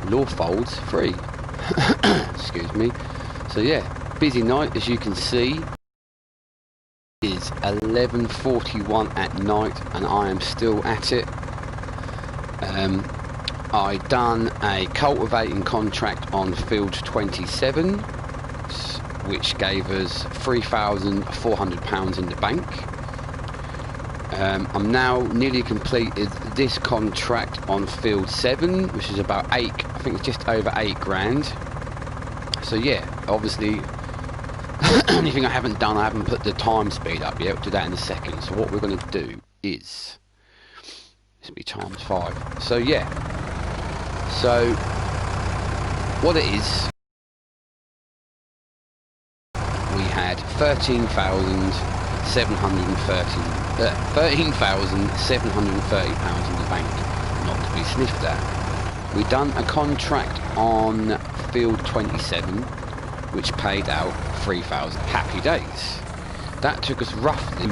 Lawfolds free. Excuse me. So yeah, busy night as you can see. It is 11:41 at night and I am still at it. I done a cultivating contract on field 27, which gave us £3,400 in the bank. I'm now nearly completed this contract on field 7, which is about I think it's just over 8 grand. So yeah, obviously, only thing I haven't done, I haven't put the time speed up yet. We'll do that in a second. So what we're going to do is, this will be ×5. So yeah, so what it is, we had £13,730 in the bank, not to be sniffed at. We done a contract on field 27, which paid out 3,000. Happy days. That took us roughly,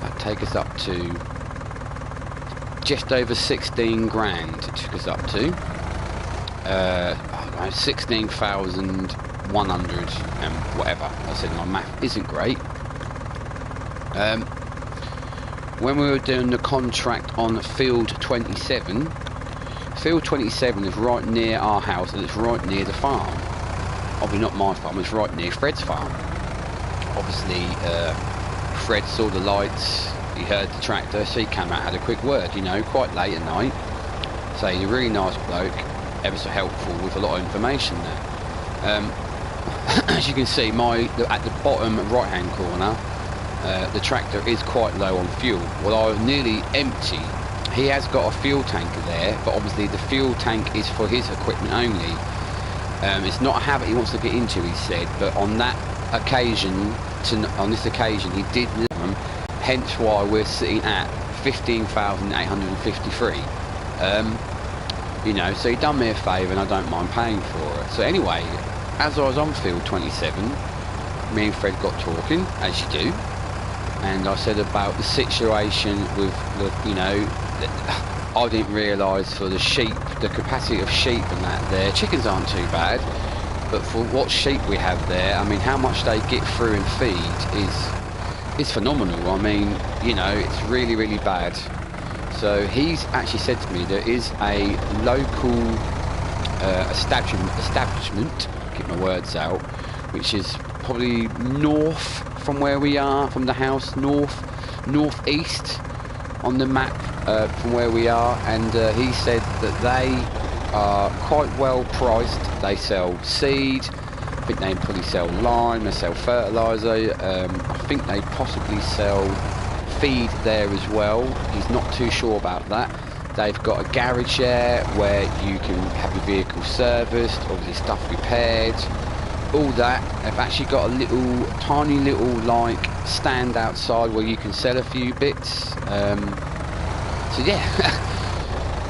that take us up to just over 16 grand. It took us up to 16,100 and whatever. I said my math isn't great. When we were doing the contract on field 27, field 27 is right near our house and it's right near the farm. Obviously not my farm, it's right near Fred's farm. Obviously Fred saw the lights, he heard the tractor, so he came out, had a quick word, you know, quite late at night. So he's a really nice bloke, ever so helpful with a lot of information there. As you can see, at the bottom right hand corner, the tractor is quite low on fuel. Well, I was nearly empty. He has got a fuel tanker there, but obviously the fuel tank is for his equipment only. It's not a habit he wants to get into, he said, but on that occasion, on this occasion, he did let them, hence why we're sitting at 15,853. You know, so he done me a favour and I don't mind paying for it. So anyway, as I was on field 27, me and Fred got talking, as you do, and I said about the situation with the, you know, I didn't realise for the sheep, the capacity of sheep and that there, chickens aren't too bad, but for what sheep we have there, I mean, how much they get through and feed is phenomenal. I mean, you know, it's really, really bad. So he's actually said to me there is a local establishment, get my words out, which is probably north from where we are, from the house, northeast on the map from where we are, and he said that they are quite well priced. They sell seed, I think they probably sell lime, they sell fertiliser, I think they possibly sell feed there as well. He's not too sure about that. They've got a garage there where you can have your vehicle serviced, obviously stuff repaired, all that. They've actually got a little, tiny little like stand outside where you can sell a few bits. So yeah,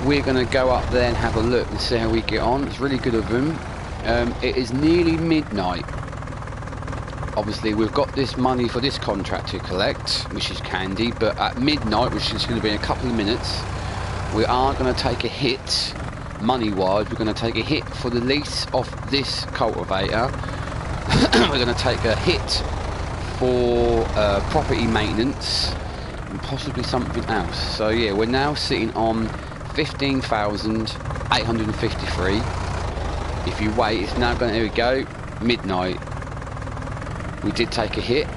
we're going to go up there and have a look and see how we get on. It's really good of them. It is nearly midnight. Obviously we've got this money for this contract to collect, which is candy, but at midnight, which is going to be in a couple of minutes, we are going to take a hit, money wise. We're going to take a hit for the lease of this cultivator. We're going to take a hit for property maintenance and possibly something else. So yeah, we're now sitting on 15,853. If you wait, it's now going to, here we go, midnight. We did take a hit,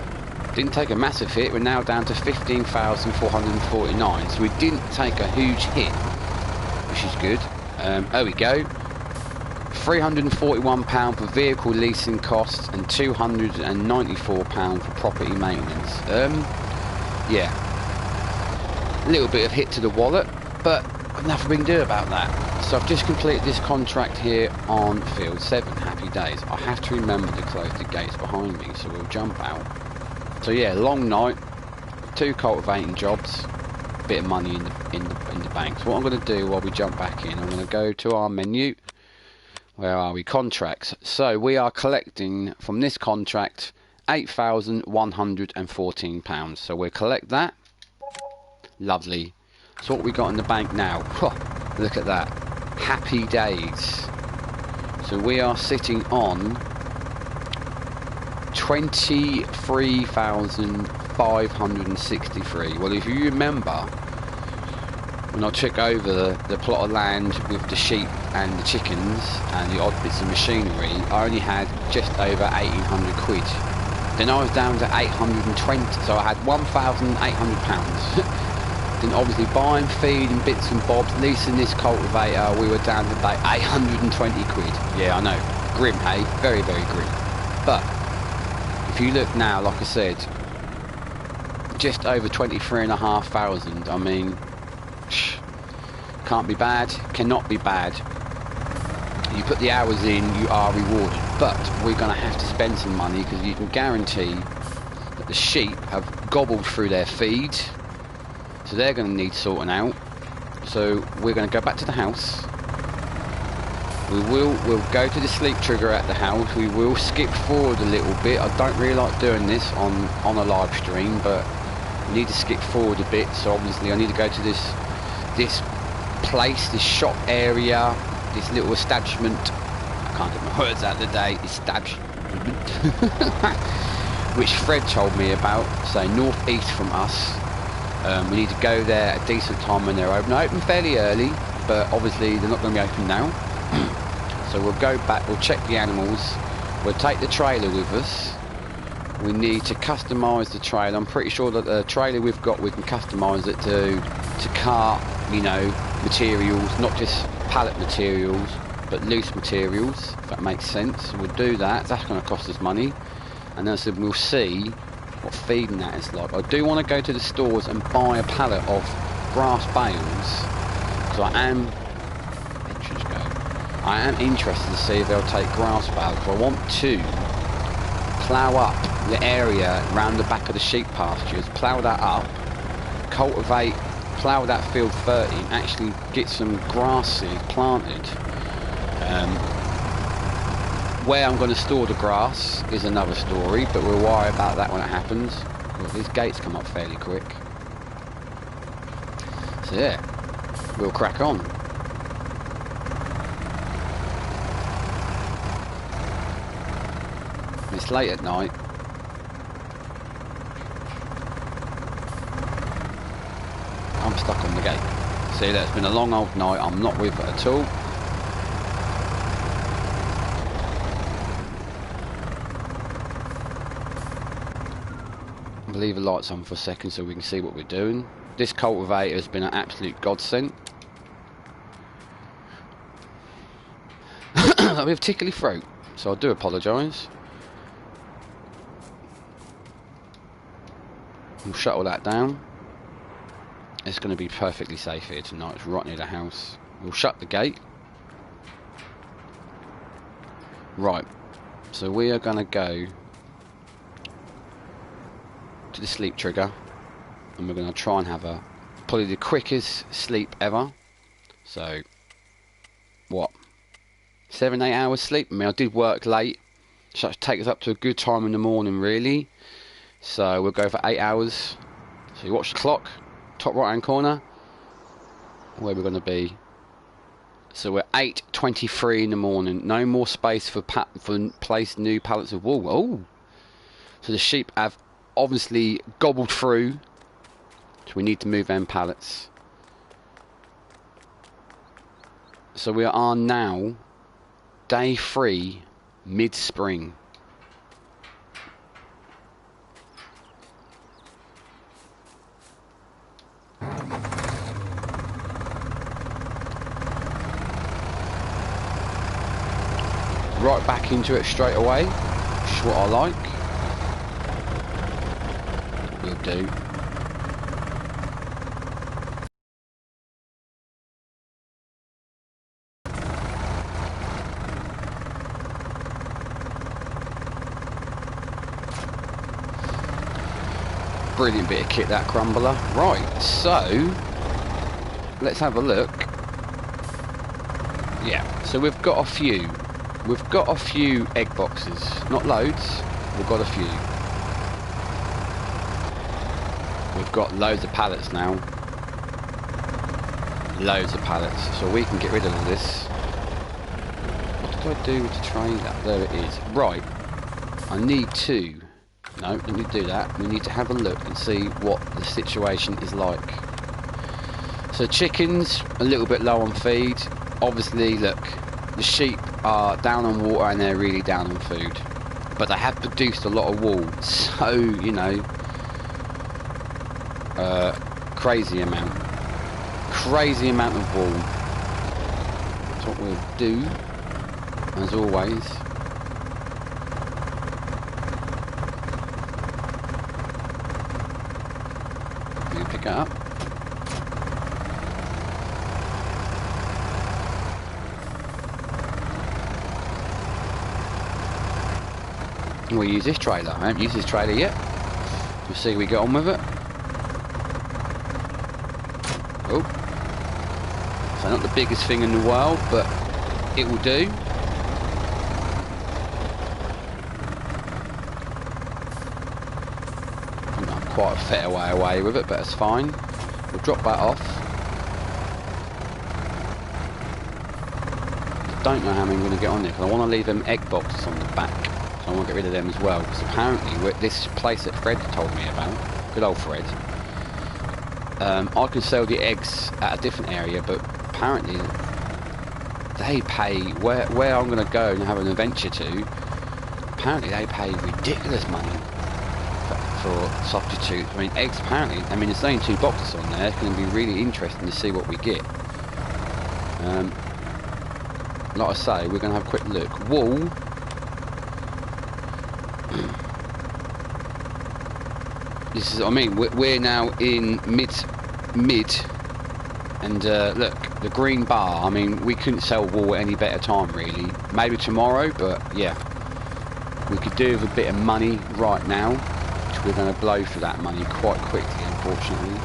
didn't take a massive hit. We're now down to 15,449. So we didn't take a huge hit, which is good. There we go. £341 for vehicle leasing costs and £294 for property maintenance. Yeah, a little bit of hit to the wallet, but nothing we can do about that. So I've just completed this contract here on field 7. Happy days. I have to remember to close the gates behind me, so we'll jump out. So yeah, long night, 2 cultivating jobs, bit of money in the bank. So what I'm going to do while we jump back in, I'm going to go to our menu. Where are we? Contracts. So we are collecting from this contract £8,114. So we'll collect that. Lovely. So what we got in the bank now? Look at that. Happy days. So we are sitting on 23,563. Well, if you remember, when I took over the plot of land with the sheep and the chickens and the odd bits of machinery, I only had just over 1,800 quid. Then I was down to 820, so I had £1,800. Then obviously buying feed and bits and bobs, leasing this cultivator, we were down to about 820 quid. Yeah, I know, grim, hey? Very, very grim. But if you look now, like I said, just over 23,500. I mean, can't be bad, cannot be bad. You put the hours in, you are rewarded. But we're going to have to spend some money, because you can guarantee that the sheep have gobbled through their feed, so they're going to need sorting out. So we're going to go back to the house. We'll go to the sleep trigger at the house. We will skip forward a little bit. I don't really like doing this on a live stream, but we need to skip forward a bit. So obviously I need to go to this place, this shop area, this little establishment. I can't get my words out today. Establishment. Which Fred told me about. So northeast from us. We need to go there at a decent time when they're open. They're open fairly early, but obviously they're not going to be open now. So we'll go back, we'll check the animals, we'll take the trailer with us. We need to customise the trailer. I'm pretty sure that the trailer we've got, we can customise it to cart, you know, materials, not just pallet materials, but loose materials, if that makes sense. So we'll do that. That's going to cost us money. And then so we'll see what feeding that is like. I do want to go to the stores and buy a pallet of grass bales, because I am interested to see if they'll take grass bales. I want to plough up the area around the back of the sheep pastures, plough that up, cultivate, plough that field 30, and actually get some grasses planted. Where I'm going to store the grass is another story, but we'll worry about that when it happens. Well, these gates come up fairly quick. So yeah, we'll crack on. It's late at night. I'm stuck on the gate. See, that's been a long old night. I'm not with it at all. I'll leave the lights on for a second so we can see what we're doing. This cultivator has been an absolute godsend. I have tickly throat, so I do apologise. We'll shuttle that down. It's going to be perfectly safe here tonight. It's right near the house. We'll shut the gate. Right. So we are going to go to the sleep trigger. And we're going to try and have probably the quickest sleep ever. So, what? 7-8 hours sleep? I mean, I did work late. So that takes us up to a good time in the morning, really. So we'll go for 8 hours. So you watch the clock, top right hand corner, where we're going to be. So we're 8:23 in the morning. No more space for place new pallets of wool. Oh, so the sheep have obviously gobbled through. So we need to move them pallets. So we are now day 3, mid-spring. Right back into it straight away, which is what I like. Will do. Brilliant bit of kit, that crumbler. Right, so let's have a look. Yeah, so we've got a few. We've got a few egg boxes. Not loads, we've got a few. We've got loads of pallets now. Loads of pallets, so we can get rid of all this. What did I do with the trailer? There it is. Right, I need to... No, don't need to do that. We need to have a look and see what the situation is like. So chickens, a little bit low on feed. Obviously, look, the sheep are down on water and they're really down on food. But they have produced a lot of wool, so, you know, crazy amount of wool. That's what we'll do, as always. You pick it up. We'll use this trailer. I haven't used this trailer yet. We'll see how we get on with it. Oh. So not the biggest thing in the world, but it will do. I think I'm quite a fair way away with it, but it's fine. We'll drop that off. I don't know how I'm going to get on there, because I want to leave them egg boxes on the back. So I want to get rid of them as well, because apparently this place that Fred told me about, good old Fred, I can sell the eggs at a different area, but apparently they pay, where I'm going to go and have an adventure to, apparently they pay ridiculous money for substitutes. I mean, eggs apparently, I mean, there's only 2 boxes on there. It's going to be really interesting to see what we get. Like I say, we're going to have a quick look. Wool. This is, I mean, we're now in mid, and look, the green bar. I mean, we couldn't sell wool at any better time, really. Maybe tomorrow, but yeah, we could do with a bit of money right now, which we're going to blow for that money quite quickly, unfortunately.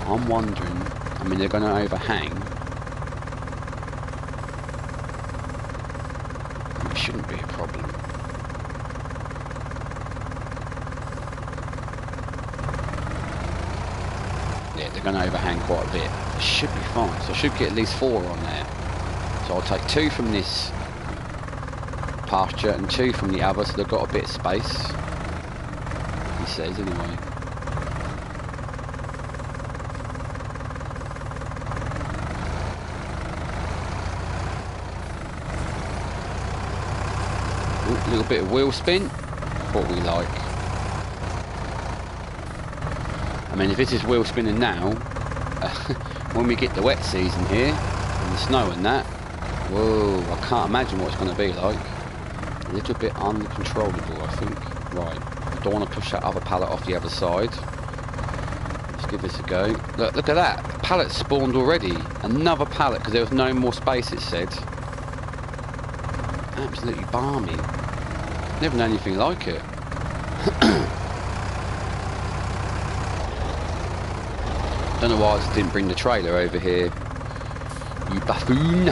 I'm wondering. I mean, they're going to overhang. It shouldn't be a problem. Going to overhang quite a bit. It should be fine, so I should get at least 4 on there. So I'll take 2 from this pasture and 2 from the other, so they've got a bit of space, he says anyway. Ooh, a little bit of wheel spin, what we like. I mean, if this is wheel spinning now, when we get the wet season here, and the snow and that, whoa, I can't imagine what it's going to be like. A little bit uncontrollable, I think. Right, I don't want to push that other pallet off the other side. Let's give this a go. Look at that. A pallet spawned already. Another pallet, because there was no more space, it said. Absolutely balmy. Never known anything like it. Don't know why I just didn't bring the trailer over here, you buffoon.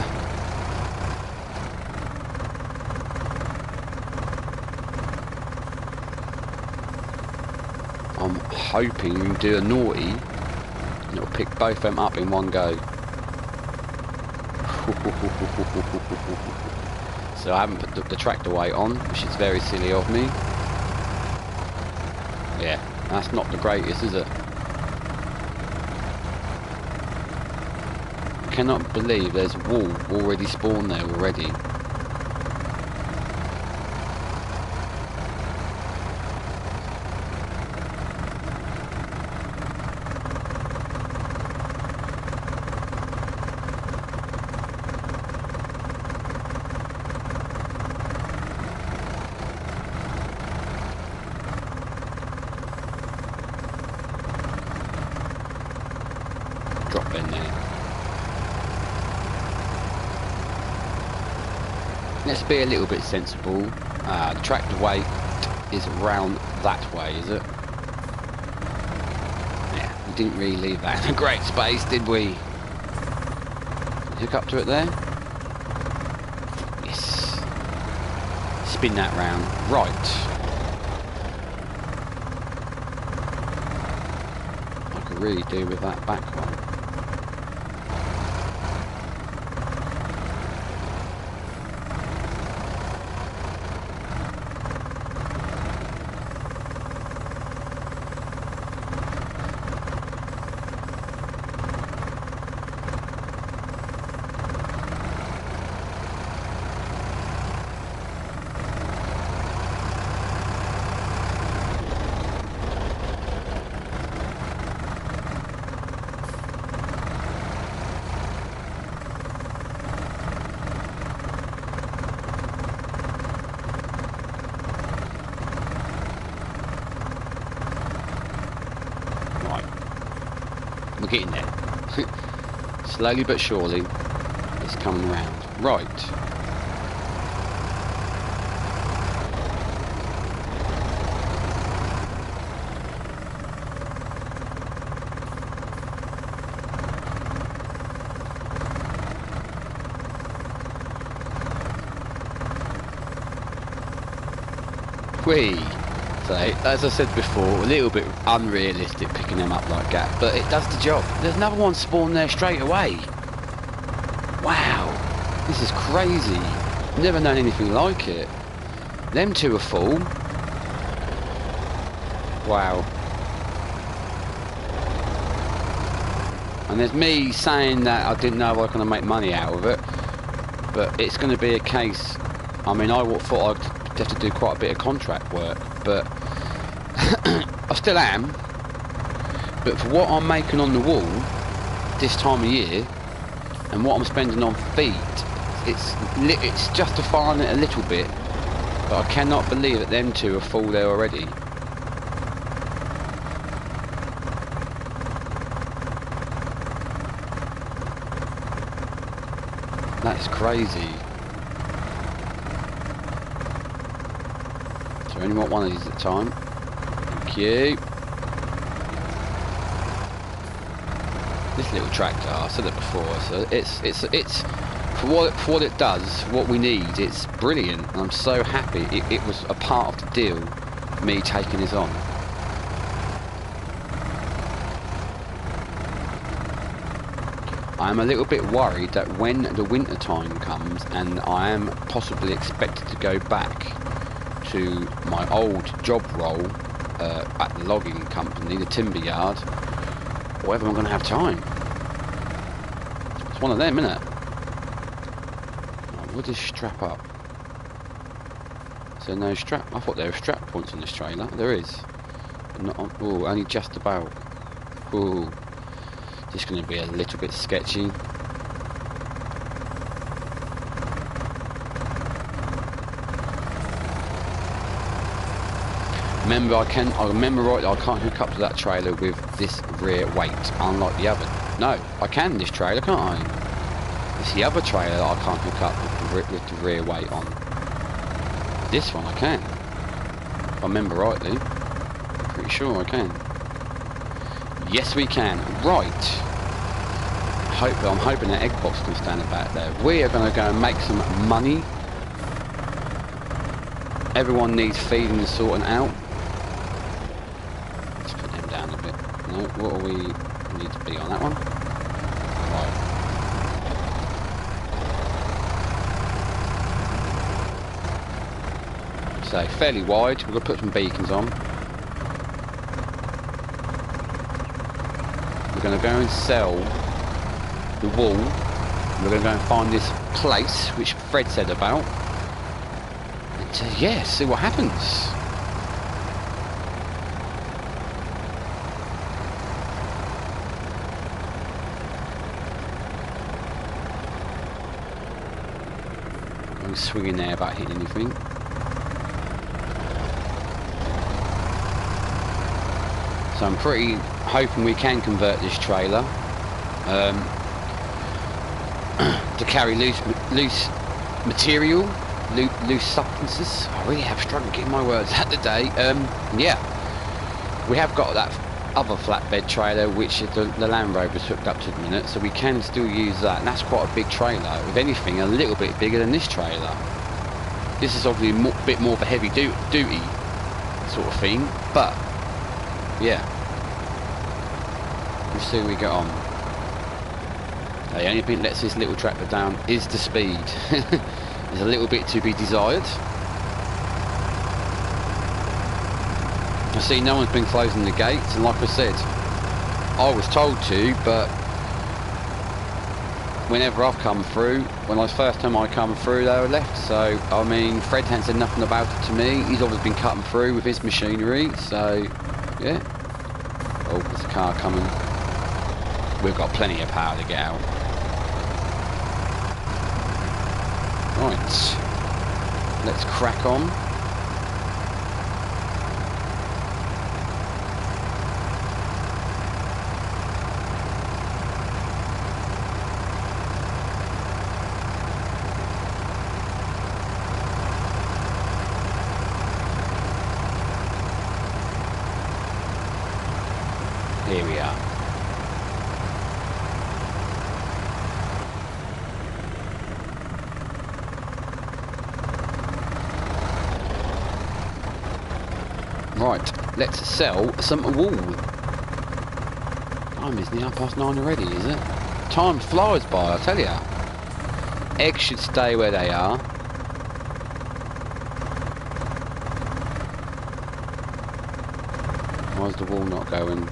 I'm hoping you do a naughty and it'll pick both of them up in one go. So I haven't put the tractor weight on, which is very silly of me. Yeah, that's not the greatest, is it? Cannot believe there's wool already spawned there already. Drop in there. Let's be a little bit sensible. The tractor weight is round that way, is it? Yeah, we didn't really leave that in a great space, did we? Hook up to it there. Yes. Spin that round. Right. I could really do with that back one. getting there. Slowly but surely, it's coming round. Right. So, as I said before, a little bit unrealistic picking them up like that, but it does the job. There's another one spawned there straight away. Wow, this is crazy. Never known anything like it. Them two are full. Wow. And there's me saying that I didn't know I was going to make money out of it, but it's going to be a case. I mean, I thought I'd have to do quite a bit of contract work, but I still am. But for what I'm making on the wall this time of year and what I'm spending on feed, it's justifying it a little bit. But I cannot believe that them two are full there already. That's crazy. So I only want one of these at a time. Thank you. This little tractor, I said it before, so it's for what it does, what we need, it's brilliant. And I'm so happy it was a part of the deal, me taking this on. I'm a little bit worried that when the winter time comes and I am possibly expected to go back to my old job role at the logging company, the timber yard, whether I'm going to have time. It's one of them, isn't it? Right, we'll just strap up. So no strap. I thought there were strap points on this trailer. There is. But not on, ooh, only just about. Ooh. Just going to be a little bit sketchy. Remember, I remember rightly, I can't hook up to that trailer with this rear weight, unlike the other. No, I can this trailer, can't I? It's the other trailer that I can't hook up with the rear weight on. This one I can. If I remember rightly. Pretty sure I can. Yes, we can. Right. I'm hoping that egg box can stand about there. We are going to go and make some money. Everyone needs feeding and sorting out. Let's put them down a bit. No, what are we need to be on that one? Right. So fairly wide. We're going to put some beacons on. We're going to go and sell the wall. We're going to go and find this place which Fred said about. And yeah, see what happens. I'm swinging there about hitting anything. So I'm pretty hoping we can convert this trailer to carry loose material, loose substances. I really have struggled getting my words out today. Yeah, we have got that other flatbed trailer which the Land Rover's hooked up to the minute, so we can still use that, and that's quite a big trailer. If anything, a little bit bigger than this trailer. This is obviously a bit more of a heavy duty sort of thing, but yeah, we'll see how we get on. The only thing that lets this little tractor down is the speed. There's a little bit to be desired. I see no one's been closing the gates, and like I said, I was told to, but whenever I've come through, when the first time I come through, they were left. So, I mean, Fred hasn't said nothing about it to me. He's always been cutting through with his machinery, so, yeah. Oh, there's a car coming. We've got plenty of power to get out. Right, let's crack on. Here we are. Right, let's sell some wool. Time is near 9:30 already, is it? Time flies by, I tell ya. Eggs should stay where they are. Why's the wool not going?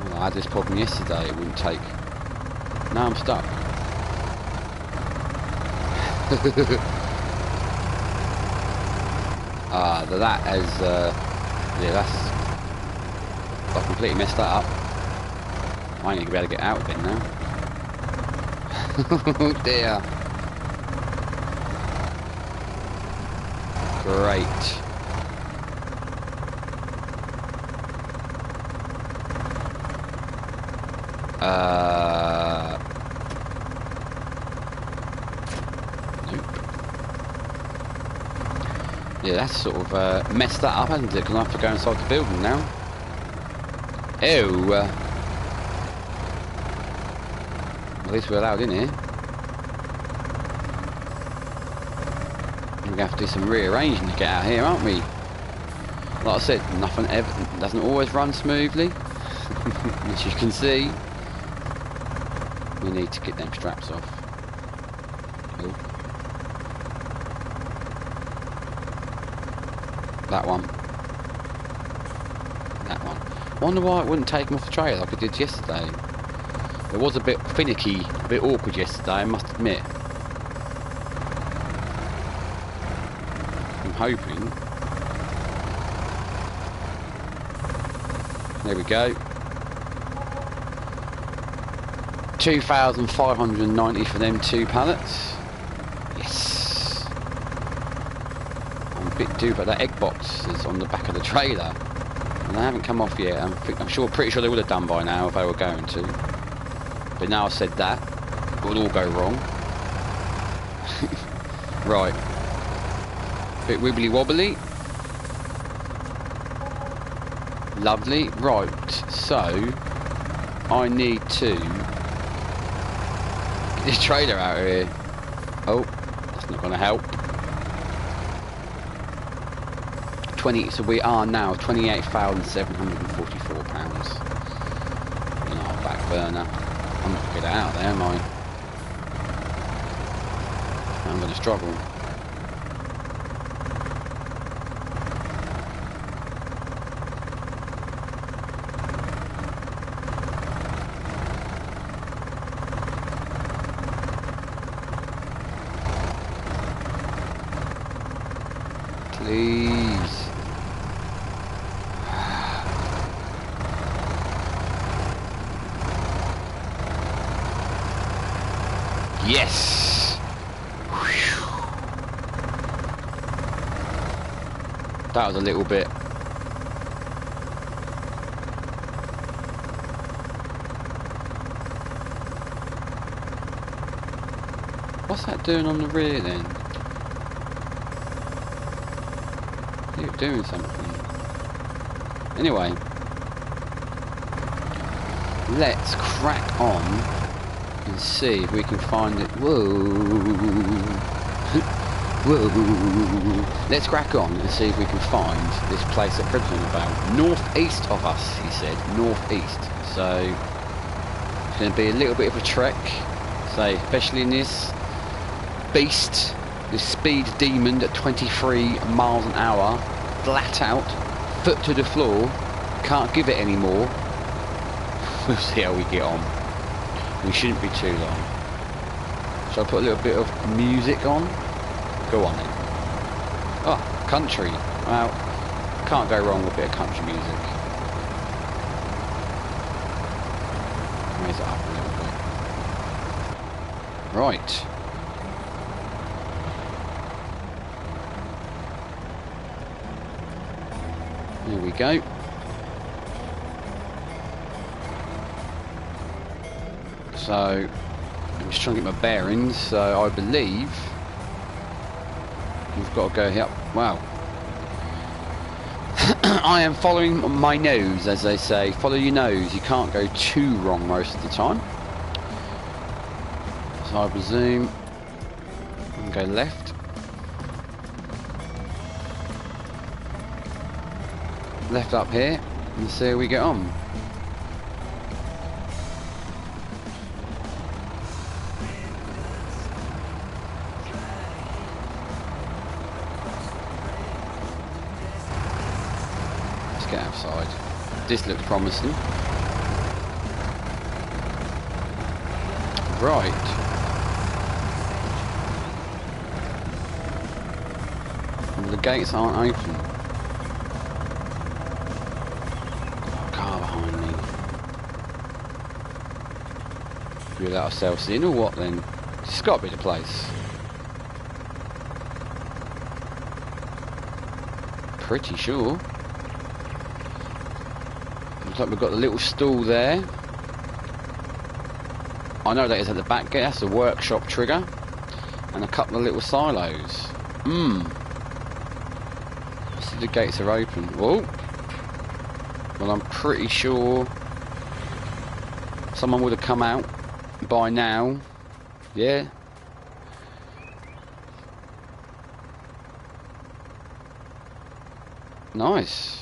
Well, I had this problem yesterday, it wouldn't take. Now I'm stuck. That has, yeah, that's, I completely messed that up. I ain't gonna be able to get out again now. Oh dear. Great. Nope. Yeah, that's sort of messed that up, hasn't it? Because I have to go inside the building now. Ew. At least we're allowed in here. We're going to have to do some rearranging to get out here, aren't we? Like I said, nothing ever doesn't always run smoothly. As you can see. We need to get them straps off. Oh. That one. That one. Wonder why it wouldn't take them off the trailer like it did yesterday. It was a bit finicky, a bit awkward yesterday, I must admit. I'm hoping. There we go. 2,590 for them 2 pallets. Yes. I'm a bit due, but that egg box is on the back of the trailer. And they haven't come off yet. I'm pretty sure they would have done by now if they were going to. But now I said that, it would all go wrong. Right. Bit wibbly wobbly. Lovely. Right, so I need to get this trailer out of here. Oh, that's not going to help. 20. So we are now £28,744 in our back burner. I'm not going to get out there, am I? I'm going to struggle. Please. Yes. Whew. That was a little bit. What's that doing on the rear then? You're doing something. Anyway, let's crack on and see if we can find it. Whoa. Whoa. Let's crack on and see if we can find this place that Fred's on about. Northeast of us, he said. Northeast. So it's going to be a little bit of a trek. So especially in this beast. This speed demon at 23 miles an hour, flat out, foot to the floor, can't give it anymore. We'll see how we get on. We shouldn't be too long. Shall I put a little bit of music on? Go on then. Oh, country. Well, can't go wrong with a bit of country music. Raise it up a little bit. Right. Here we go. So, I'm just trying to get my bearings. So, I believe we've got to go here. Wow. I am following my nose, as they say. Follow your nose. You can't go too wrong most of the time. So I presume and go left. Left up here and see how we get on. Let's get outside. This looks promising. Right. And the gates aren't open. Car behind me. We let ourselves in or what then? It's got to be the place. Pretty sure. Looks like we've got the little stall there. I know that is at the back gate. That's the workshop trigger. And a couple of little silos. See, the gates are open. Whoa. Well, I'm pretty sure someone would have come out by now. Yeah. Nice.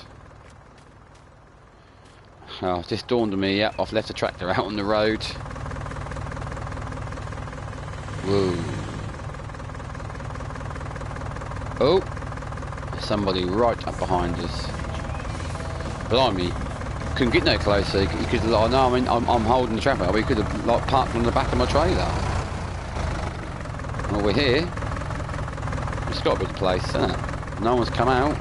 Oh, it just dawned on me, yeah, I've left the tractor out on the road. Whoa. Oh, there's somebody right up behind us. Blimey, couldn't get no closer. You could, like, no, I mean, I'm holding the traffic. We could have, like, parked on the back of my trailer. Well, we're here. It's got to be the place, isn't it? No one's come out.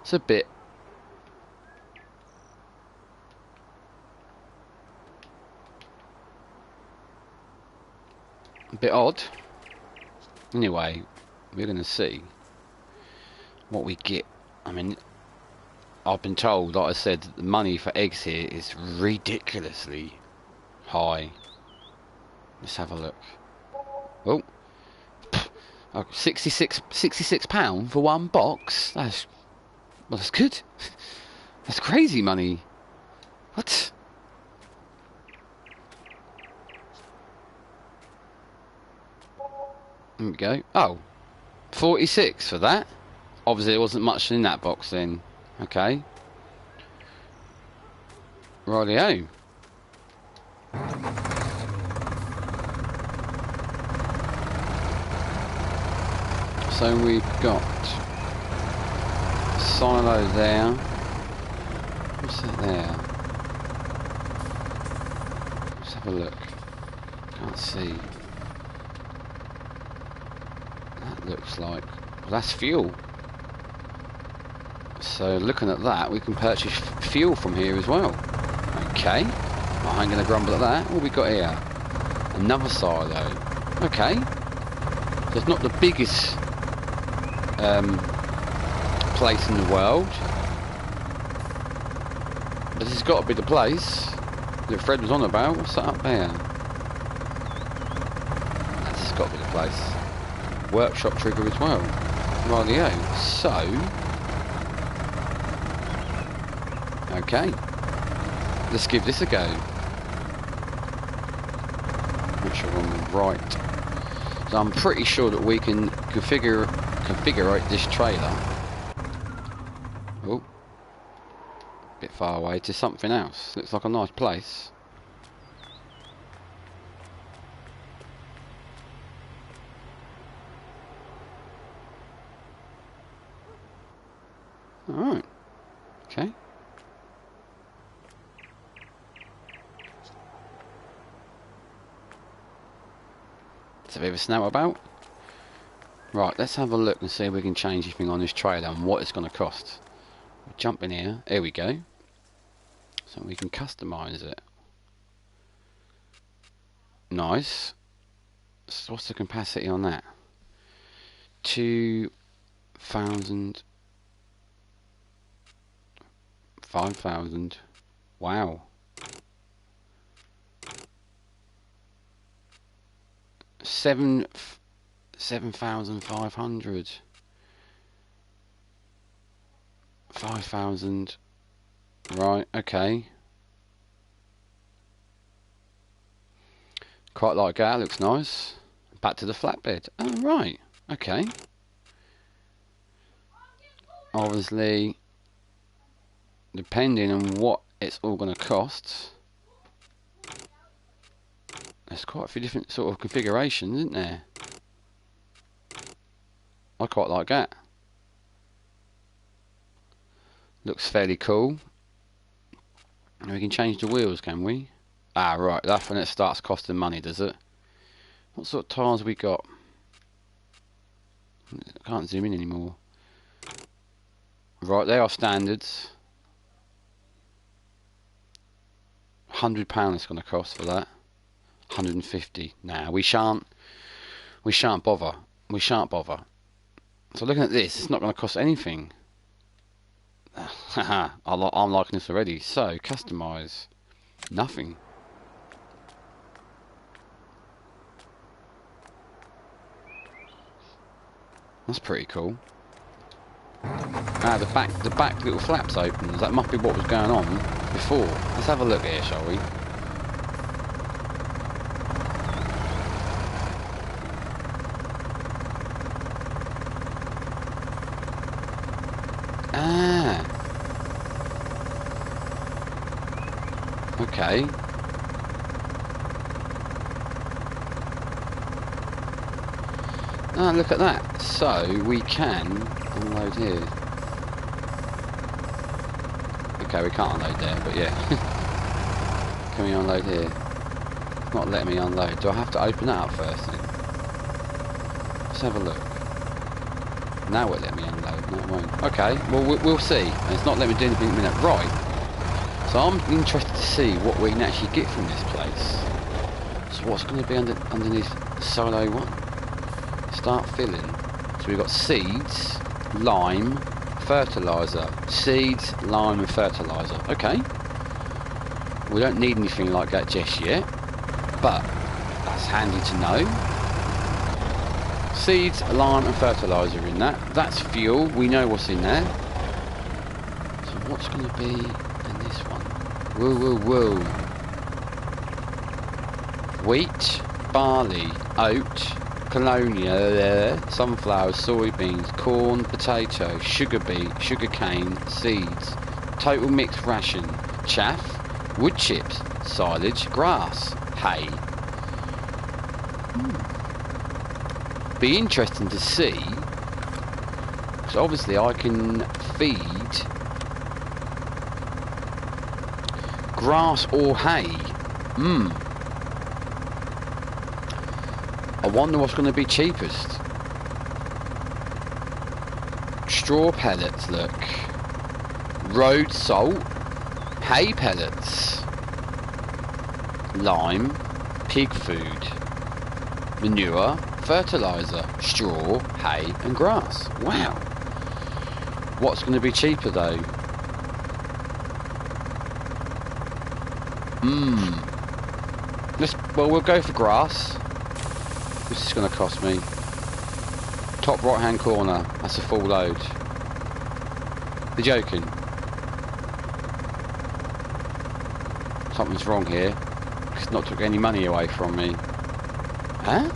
It's a bit odd. Anyway, we're going to see what we get. I mean, I've been told, like I said, the money for eggs here is ridiculously high. Let's have a look. Oh, oh, 66 £66 for one box. That's, well, that's good. That's crazy money. What? There we go. Oh, 46 for that. Obviously, there wasn't much in that box then. Okay. Rightio. So we've got silo there. What's that there? Let's have a look. Can't see. That looks like, well, that's fuel. So looking at that, we can purchase fuel from here as well. Okay. I ain't going to grumble at that. What we got here? Another silo. Okay. So it's not the biggest place in the world, but this has got to be the place that Fred was on about. What's that up there? This has got to be the place. Workshop trigger as well. Rightio. So, okay, let's give this a go. Make sure I'm right. So I'm pretty sure that we can configure this trailer. Oh, a bit far away to something else. Looks like a nice place. All right. Okay. Let's have a bit of a snout about. Right, let's have a look and see if we can change anything on this trailer and what it's going to cost. We'll jump in here. Here we go. So we can customise it. Nice. So what's the capacity on that? 2,000. 5,000. Wow. 7,500. 5,000. Right, okay. Quite like that, looks nice. Back to the flatbed. Oh, right, okay. Obviously, depending on what it's all going to cost, there's quite a few different sort of configurations, isn't there? I quite like that. Looks fairly cool. And we can change the wheels, can we? Ah, right, that's when it starts costing money, does it? What sort of tyres have we got? I can't zoom in anymore. Right, they are standards. £100 it's going to cost for that. 150. Nah, we shan't bother. We shan't bother. So looking at this, it's not going to cost anything. Haha, I'm liking this already. So, customise. Nothing. That's pretty cool. Ah, the back little flaps opens. That must be what was going on before. Let's have a look here, shall we? Ah. Okay. Ah, look at that. So we can unload here. Okay, we can't unload there, but yeah. Can we unload here? It's not letting me unload. Do I have to open that up first then? Let's have a look. Now it let me unload. No, it won't. Okay, well, we'll see. And it's not letting me do anything in a minute. Right. So I'm interested to see what we can actually get from this place. So what's going to be underneath silo 1? Start filling. So we've got seeds, lime, fertiliser. Seeds, lime and fertiliser. Okay. We don't need anything like that just yet, but that's handy to know. Seeds, lime and fertiliser in that. That's fuel. We know what's in there. So what's going to be in this one? Whoa, whoa, whoa. Wheat, barley, oat, colonia, sunflowers, soybeans, corn, potato, sugar beet, sugar cane, seeds, total mixed ration, chaff, wood chips, silage, grass, hay. Be interesting to see, because obviously I can feed grass or hay. I wonder what's going to be cheapest. Straw pellets, look. Road salt. Hay pellets. Lime. Pig food. Manure. Fertiliser. Straw. Hay and grass. Wow. What's going to be cheaper though? Well, we'll go for grass. This is going to cost me. Top right hand corner. That's a full load. You're joking. Something's wrong here. It's not took any money away from me. Huh?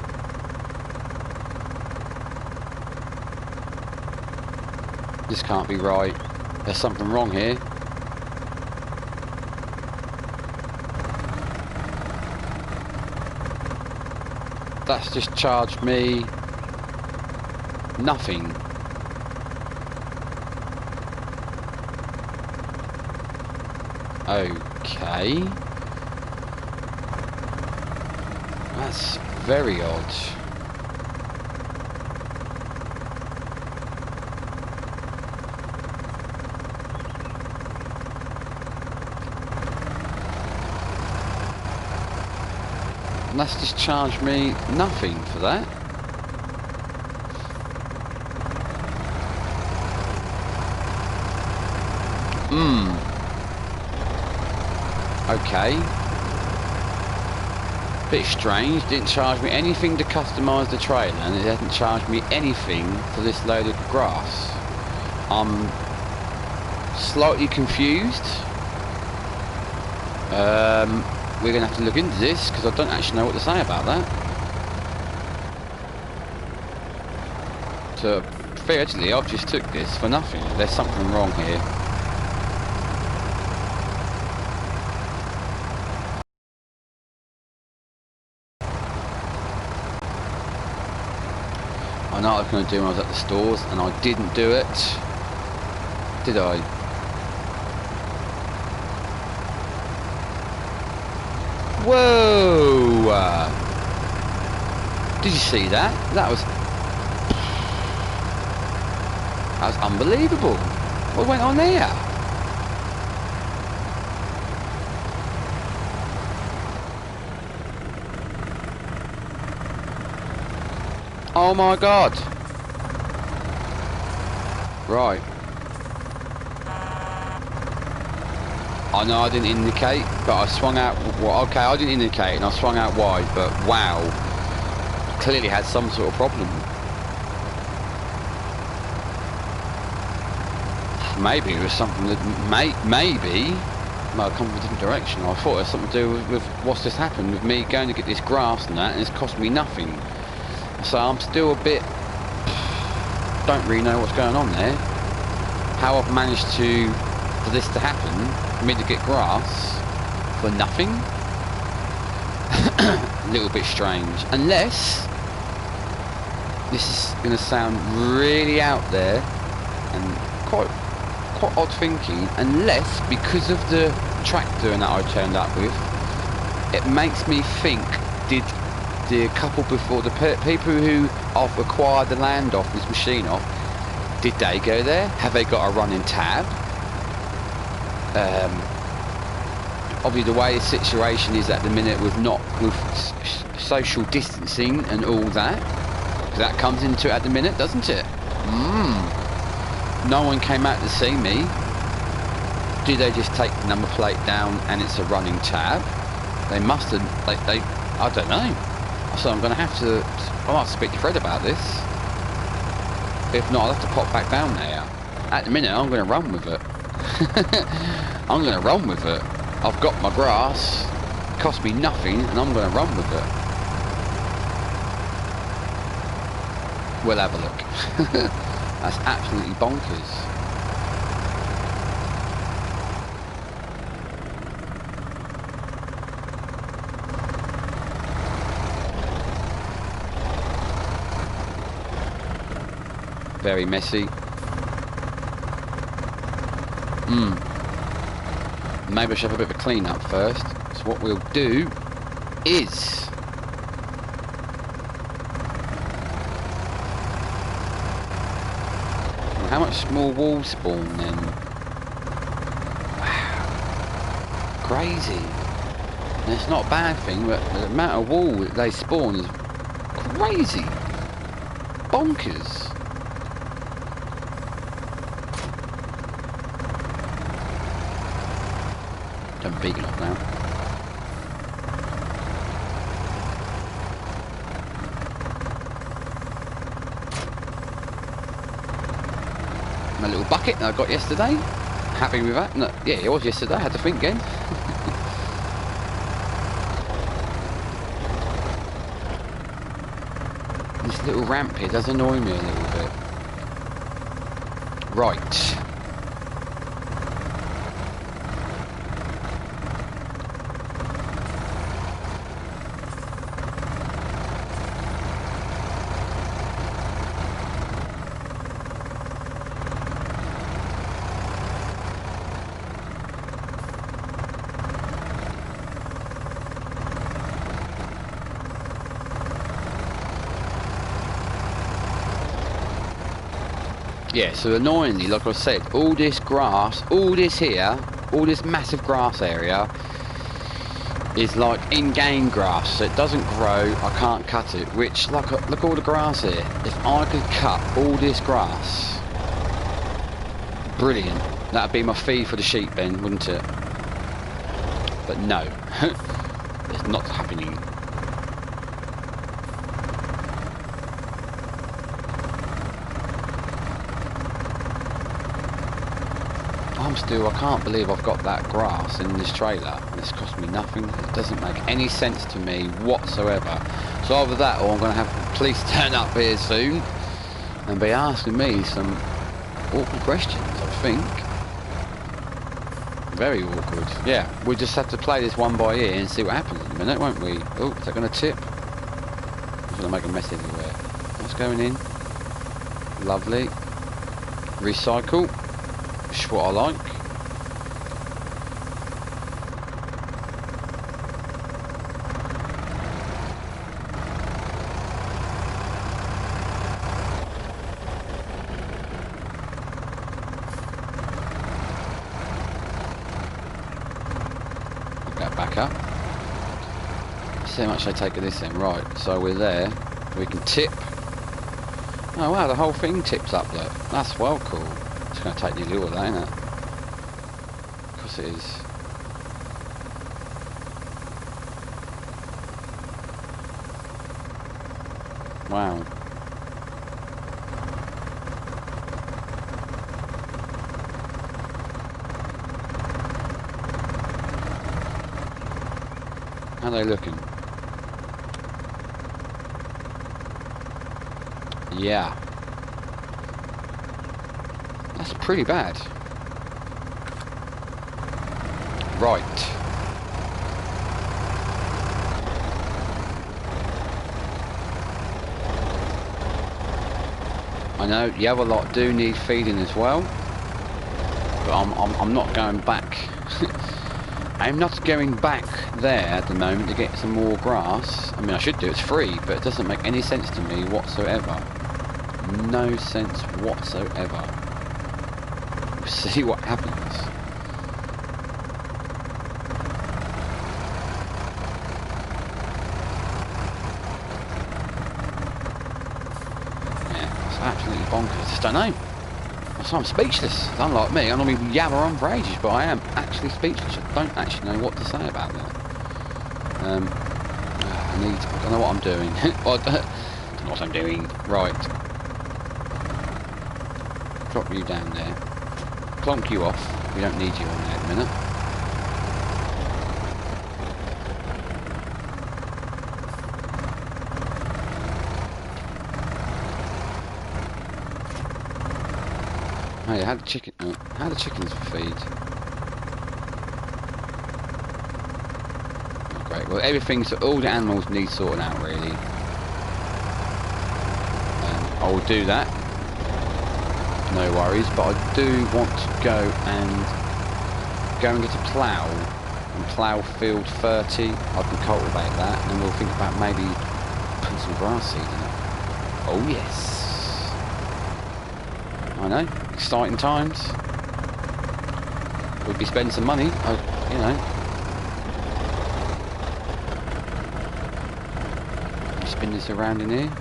This can't be right. There's something wrong here. That's just charged me nothing. Okay. That's very odd. And that's just charged me nothing for that. Okay. Bit strange, didn't charge me anything to customise the trailer, and it hasn't charged me anything for this load of grass. I'm slightly confused. We're going to have to look into this, because I don't actually know what to say about that. So, theoretically, I've just took this for nothing. There's something wrong here. I know what I was going to do when I was at the stores, and I didn't do it. Did I? Whoa! Did you see that? That was unbelievable. What went on there? Oh my God. Right. I know I didn't indicate, but I swung out. Well, okay, I didn't indicate and I swung out wide, but wow. Clearly had some sort of problem. Maybe it was something that maybe might have come from a different direction. I thought it had something to do with what's just happened with me going to get this grass and that, and it's cost me nothing. So I'm still a bit, don't really know what's going on there. How I've managed for this to happen, for me to get grass for nothing. A little bit strange. Unless, this is going to sound really out there and quite odd thinking, unless because of the tractor and that I turned up with, it makes me think, did the couple before, the people who I've acquired the land off, this machine off, did they go there? Have they got a running tab? Obviously the way the situation is at the minute with social distancing and all that, because that comes into it at the minute, doesn't it? No one came out to see me. Did they just take the number plate down and it's a running tab? They must have, they I don't know. So I'm going to have to, I might have to speak to Fred about this. If not, I'll have to pop back down there. At the minute, I'm going to run with it. I'm going to run with it. I've got my grass, it cost me nothing, and I'm going to run with it. We'll have a look. That's absolutely bonkers. Very messy. Maybe I should have a bit of a clean up first. So what we'll do is how much small wall spawn then? Wow. Crazy. And it's not a bad thing, but the amount of wall that they spawn is crazy. Bonkers. I'm big enough now. My little bucket that I got yesterday. Happy with that. No, yeah, it was yesterday. I had to think again. This little ramp here does annoy me a little bit. Right. Yeah, so annoyingly, like I said, all this grass, all this here, all this massive grass area is like in-game grass, so it doesn't grow, I can't cut it, which, look at all the grass here. If I could cut all this grass, brilliant. That'd be my feed for the sheep then, wouldn't it? But no, it's not happening. I can't believe I've got that grass in this trailer and it's cost me nothing. It doesn't make any sense to me whatsoever. So either that or I'm going to have the police turn up here soon and be asking me some awkward questions, I think. Very awkward. Yeah, we'll just have to play this one by ear and see what happens in a minute, won't we? Oh, is that going to tip? I'm going to make a mess everywhere. That's going in. Lovely. Recycle. Which is what I like. Back up. See how much they take of this then. Right, so we're there. We can tip. Oh wow, the whole thing tips up, look. That's well cool. It's going to take nearly all of that, isn't it? Of course it is. Wow. How are they looking? Yeah. That's pretty bad. Right. I know the other lot do need feeding as well. But I'm not going back. I'm not going back there at the moment to get some more grass. I mean, I should do, it's free, but it doesn't make any sense to me whatsoever. No sense whatsoever. We'll see what happens. Yeah, it's absolutely bonkers. I just don't know. So I'm speechless. Unlike me, I normally yabber on for ages, but I am actually speechless. I don't actually know what to say about that. I don't know what I'm doing. I don't know what I'm doing. Right. Drop you down there. Clonk you off. We don't need you on there at the minute. Hey, how the chicken? How the chickens feed? Oh, great. Well, everything's all the animals need sorting out really. I will do that. No worries. But I do want to go and get a plough and plough field 30. I can cultivate that, and then we'll think about maybe putting some grass seed in it. Oh yes. I know, exciting times. We'd be spending some money, you know. Spin this around in here. Of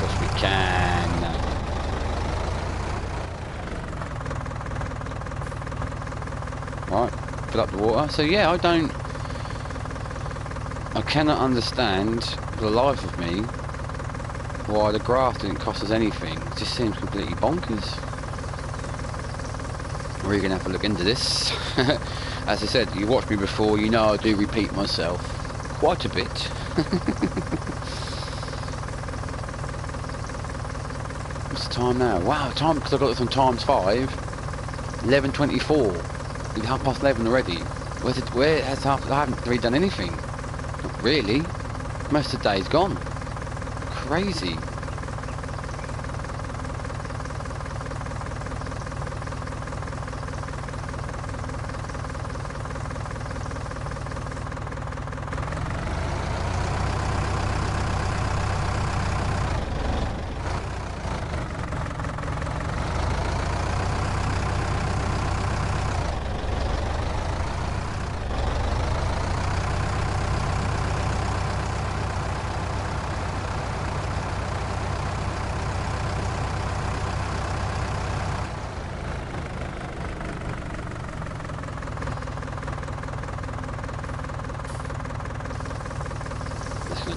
course we can. Right, fill up the water. So yeah, I cannot understand for the life of me why the grass didn't cost us anything. It just seems completely bonkers. We're going to have to look into this. As I said, you watched me before, you know I do repeat myself quite a bit. What's the time now? Wow, time, because I got this on times 5. 11:24. It's 11:30 already. Where has I haven't really done anything. Not really. Most of the day's gone. Crazy.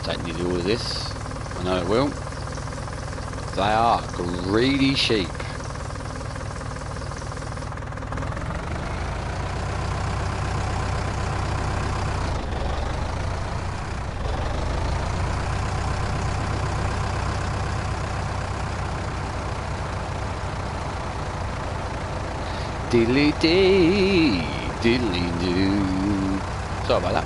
Take nearly all of this. I know it will. They are greedy sheep. Diddly dee, diddly doo. Sorry about that.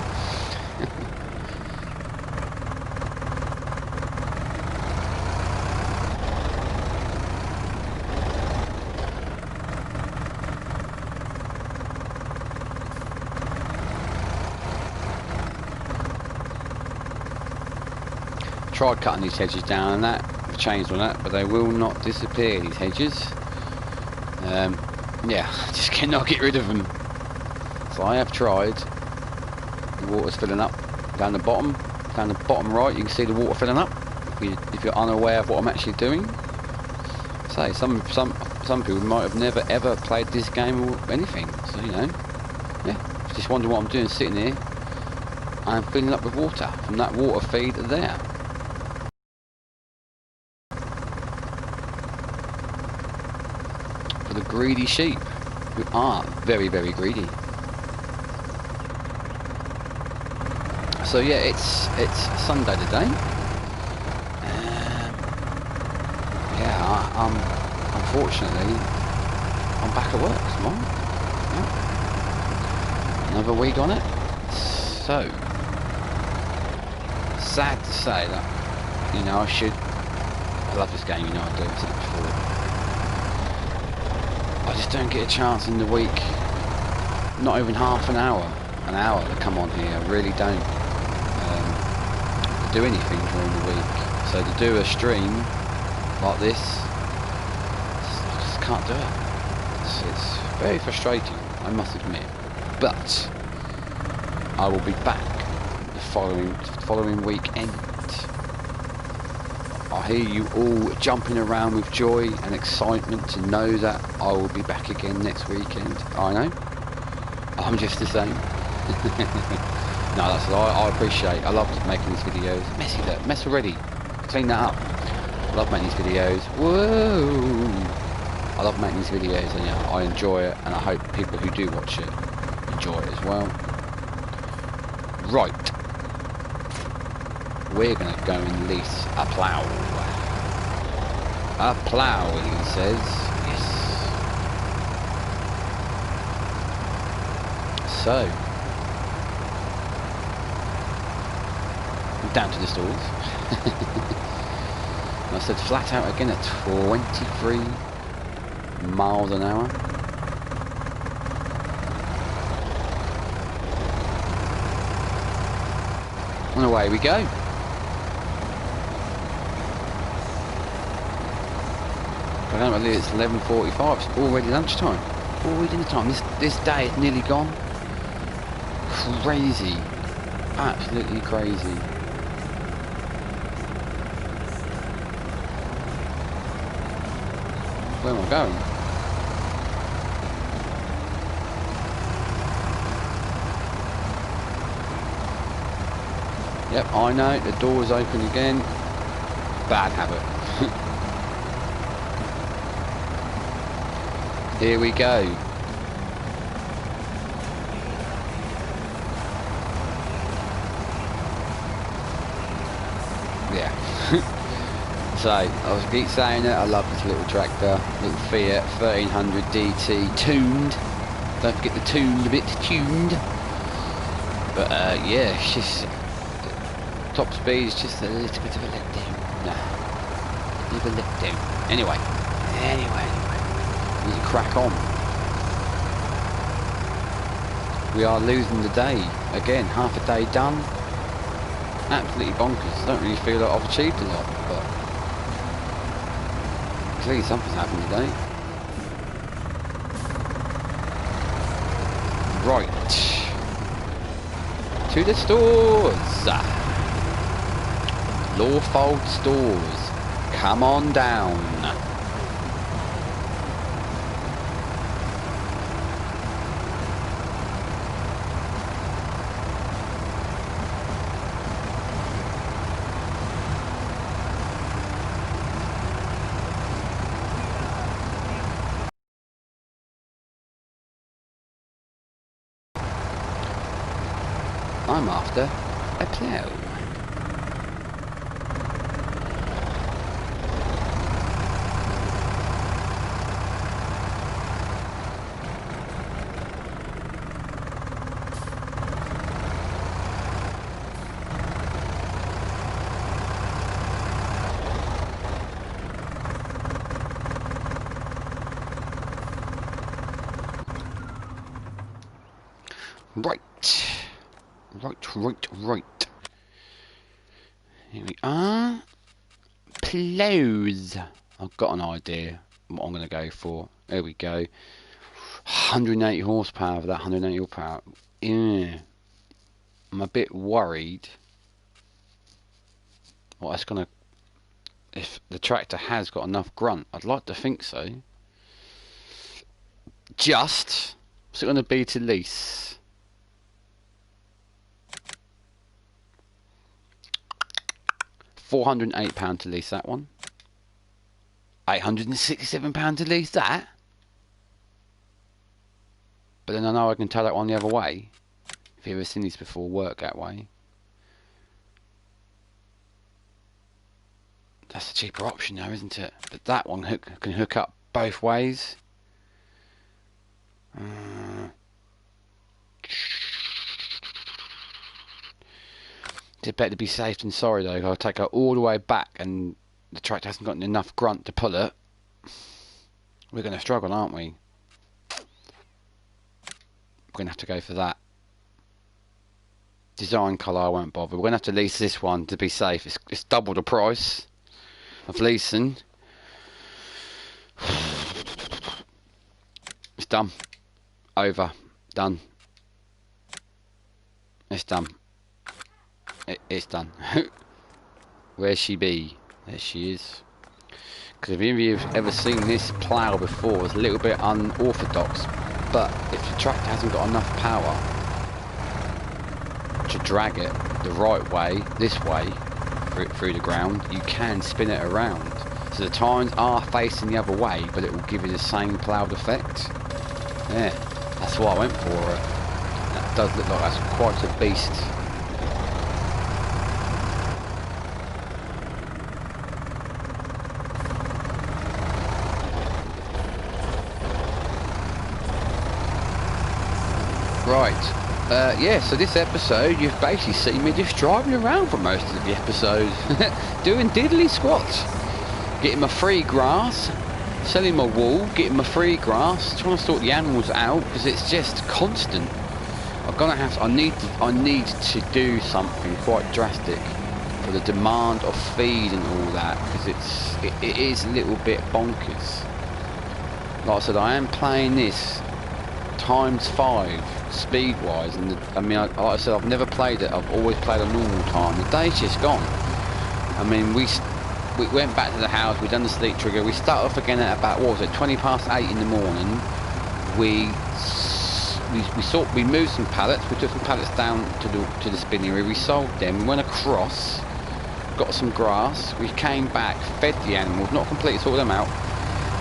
Tried cutting these hedges down and that, I've changed on that, but they will not disappear, these hedges. Yeah, I just cannot get rid of them. So I have tried. The water's filling up down the bottom right. You can see the water filling up. If you're unaware of what I'm actually doing, say some people might have never ever played this game or anything. So you know, yeah, just wonder what I'm doing sitting here. I'm filling up with water from that water feed there. For the greedy sheep, who are very, very greedy. So yeah, it's Sunday today. Yeah, unfortunately, I'm back at work tomorrow. Yeah. Another week on it. So sad to say that, you know, I love this game, you know I do, I've said it before. I just don't get a chance in the week, not even half an hour to come on here. I really don't do anything during the week. So to do a stream like this, I just can't do it. It's very frustrating, I must admit. But I will be back the following weekend. I hear you all jumping around with joy and excitement to know that I will be back again next weekend. I know. I'm just the same. No, that's what I appreciate. I love making these videos. Messy though. Mess already. Clean that up. I love making these videos. Whoa! I love making these videos, and yeah, I enjoy it, and I hope people who do watch it enjoy it as well. Right. We're going to go and lease a plough. A plough, he says. Yes. So, down to the stalls. I said flat out again at 23 miles an hour. And away we go. I don't believe it's 11:45. It's already lunchtime. Already dinner time. This day is nearly gone. Crazy. Absolutely crazy. Where am I going? Yep, I know. The door's open again. Bad habit. Here we go. Yeah. So, I was keep saying it, I love this little tractor, little Fiat 1300 DT, tuned. Don't forget the tuned bit, tuned. But yeah, it's just, top speed is just a little bit of a letdown. No, a little letdown. Anyway. Need to crack on. We are losing the day. Again, half a day done. Absolutely bonkers. Don't really feel like I've achieved a lot, but clearly something's happened today. Right. To the stores. Lawfolds stores. Come on down. I'm after a plough. Right. Here we are. Plows. I've got an idea what I'm going to go for. There we go. 180 horsepower for that 180 horsepower. Yeah. I'm a bit worried what that's going to... If the tractor has got enough grunt. I'd like to think so. Just... What's it going to be to lease? £408 to lease that one. £867 to lease that. But then I know I can tow that one the other way. If you've ever seen these before, work that way. That's a cheaper option now, isn't it? But that one can hook up both ways. It's better to be safe than sorry though. I'll take her all the way back and the tractor hasn't got enough grunt to pull it. We're going to struggle, aren't we? We're going to have to go for that. Design colour, I won't bother. We're going to have to lease this one to be safe. It's double the price of leasing. It's done. Over. Done. It's done. It's done. Where's she be? There she is. Because if any of you have ever seen this plough before, it's a little bit unorthodox. But if the tractor hasn't got enough power to drag it the right way, this way, through the ground, you can spin it around. So the tines are facing the other way, but it will give you the same ploughed effect. Yeah, that's why I went for it. That does look like that's quite a beast. Right, yeah, so this episode, you've basically seen me just driving around for most of the episodes, doing diddly squats, getting my free grass, selling my wool, getting my free grass, trying to sort the animals out, because it's just constant. I need to do something quite drastic for the demand of feed and all that, because it is a little bit bonkers. Like I said, I am playing this ×5 speed wise, and like I said, I've never played it. I've always played a normal time. The day's just gone. I mean, we went back to the house, we done the sleep trigger, we started off again at about, what was it, 8:20 in the morning. We moved some pallets, we took some pallets down to the spinning area, we sold them, we went across, got some grass, we came back, fed the animals, not completely sorted them out.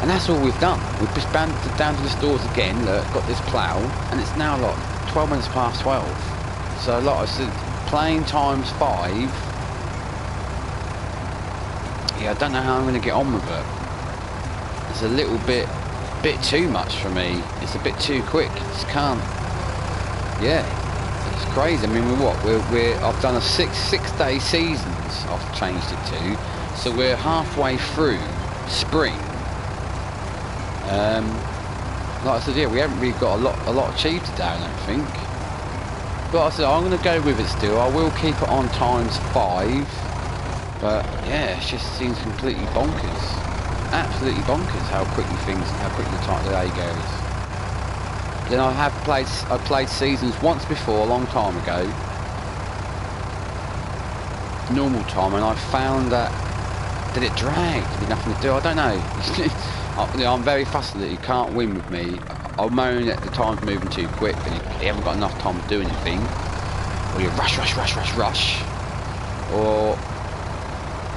And that's all we've done. We've just down to the stores again, look, got this plough, and it's now like 12 minutes past 12. So like I said, playing ×5, yeah, I don't know how I'm going to get on with it. It's a little bit too much for me. It's a bit too quick. Just can't. Yeah, it's crazy. I mean, I've done a six day seasons. I've changed it to, so we're halfway through spring. Like I said, yeah, we haven't really got a lot achieved today, I don't think. But like I said, I'm going to go with it still. I will keep it on ×5. But yeah, it just seems completely bonkers. Absolutely bonkers how quickly the day goes. Then I played seasons once before, a long time ago. Normal time, and I found that it dragged. There's nothing to do. I don't know. I'm very fussy that you can't win with me. I'll moan that the time's moving too quick and you haven't got enough time to do anything. Or you rush. Or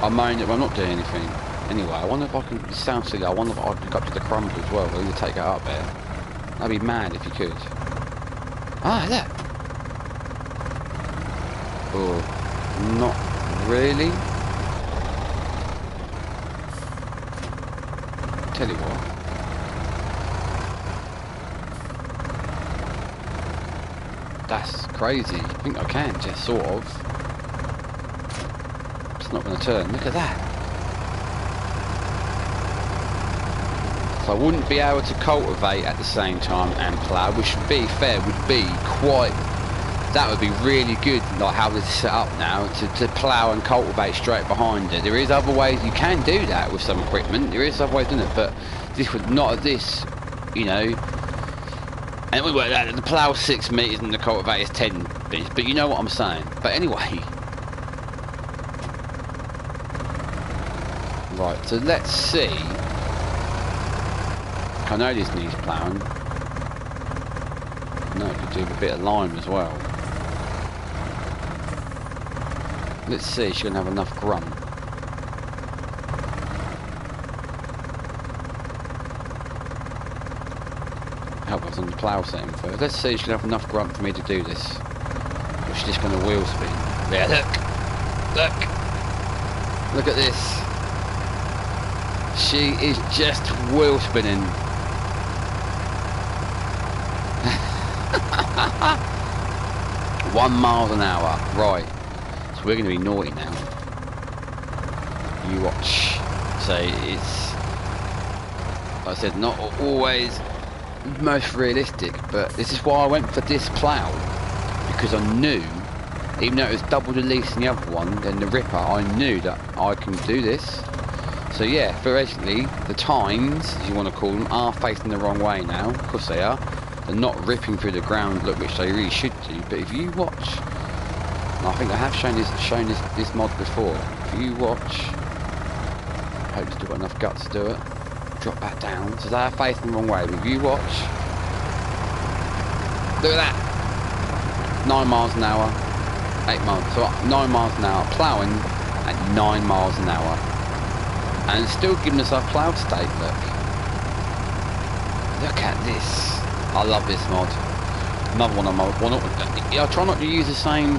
I moan that I'm not doing anything. Anyway, I wonder if I can, it sounds silly, I wonder if I can go up to the crumble as well. I'll either take that up there. That'd be mad if you could. Ah, look. or not really. Tell you what. That's crazy. I think I can, just sort of. It's not going to turn. Look at that. So I wouldn't be able to cultivate at the same time and plough, which would be fair, would be quite, that would be really good, like how this is set up now, to plough and cultivate straight behind it. There is other ways you can do that with some equipment, there is other ways doing it, but this would not at this, you know, and we work out the plough 6 metres and the cultivate is 10 metres, but you know what I'm saying. But anyway, right, so let's see. I know this needs ploughing. No, it could do with a bit of lime as well. Let's see if she's going to have enough grunt. Help us on the plough setting first. Let's see if she's going to have enough grunt for me to do this. Or she's just going to wheel spin. Yeah, look! Look! Look at this. She is just wheel spinning. 1 mile an hour, right? So we're going to be naughty now. You watch. So it's, like I said, not always most realistic, but this is why I went for this plough, because I knew, even though it was double the lease than the other one, than the Ripper, I knew that I can do this. So yeah, theoretically, the tines, as you want to call them, are facing the wrong way now. Of course they are. They're not ripping through the ground, look, which they really should do. But if you watch, and I think I have shown this mod before. If you watch, I hope you've still got enough guts to do it. Drop that down. So they are facing the wrong way. But if you watch, look at that. 9 miles an hour, 8 miles. So 9 miles an hour, ploughing at 9 miles an hour, and still giving us our ploughed state. Look at this. I love this mod. Another one I try not to use the same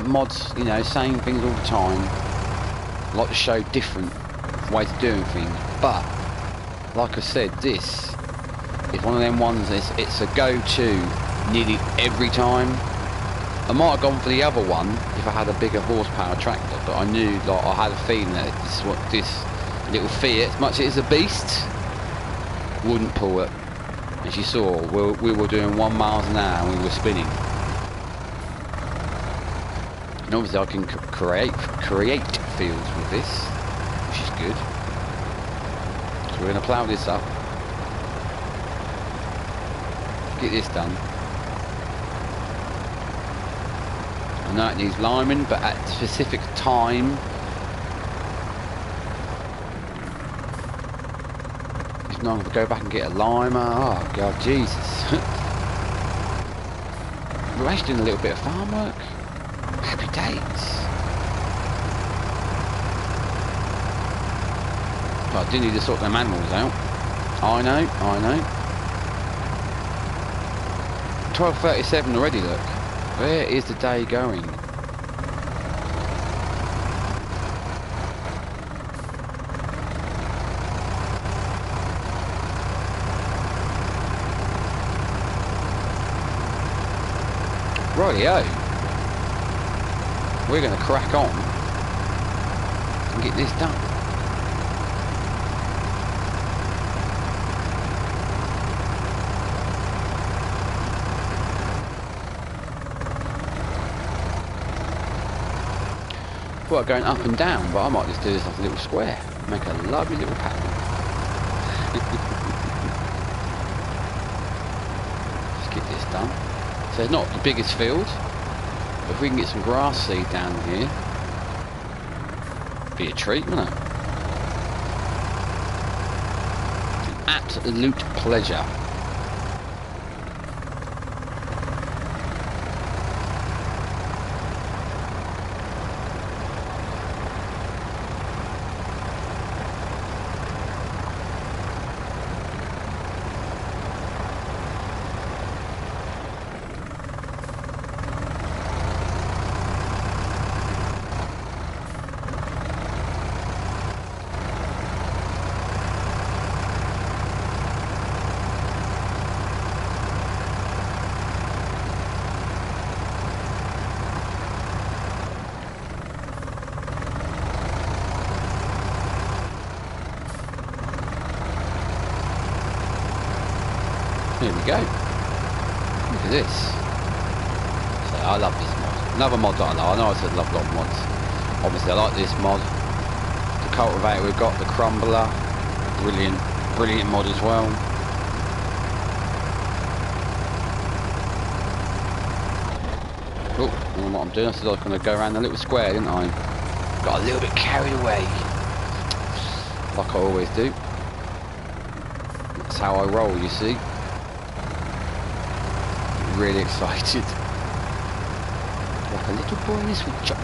mods, you know, same things all the time. I like to show different ways of doing things. But like I said, this is one of them ones. It's a go-to nearly every time. I might have gone for the other one if I had a bigger horsepower tractor, but I knew, like, I had a feeling that this is what this little Fiat, as much as it's a beast, wouldn't pull it. As you saw, we were doing 1 mile an hour and we were spinning. And obviously I can create fields with this, which is good. So we're going to plough this up. Get this done. I know it needs liming, but at a specific time, if not, I'm going to go back and get a limer. Oh God, Jesus. We're actually doing a little bit of farm work. Happy days. Well, I do need to sort them animals out. I know. 12:37 already, look. Where is the day going? Rightio. We're going to crack on and get this done. Well, going up and down, but I might just do this like a little square. Make a lovely little pattern. Let's get this done. So it's not the biggest field, but if we can get some grass seed down here, be a treat, wouldn't it? An absolute pleasure. Here we go. Look at this. So I love this mod. Another mod that I love. I know I said love a lot of mods. Obviously I like this mod. The cultivator we've got, the crumbler. Brilliant. Brilliant mod as well. Oh, I don't know what I'm doing. I said I was going to go around the little square, didn't I? Got a little bit carried away. Like I always do. That's how I roll, you see. Really excited. Like a little boy in his wood shop.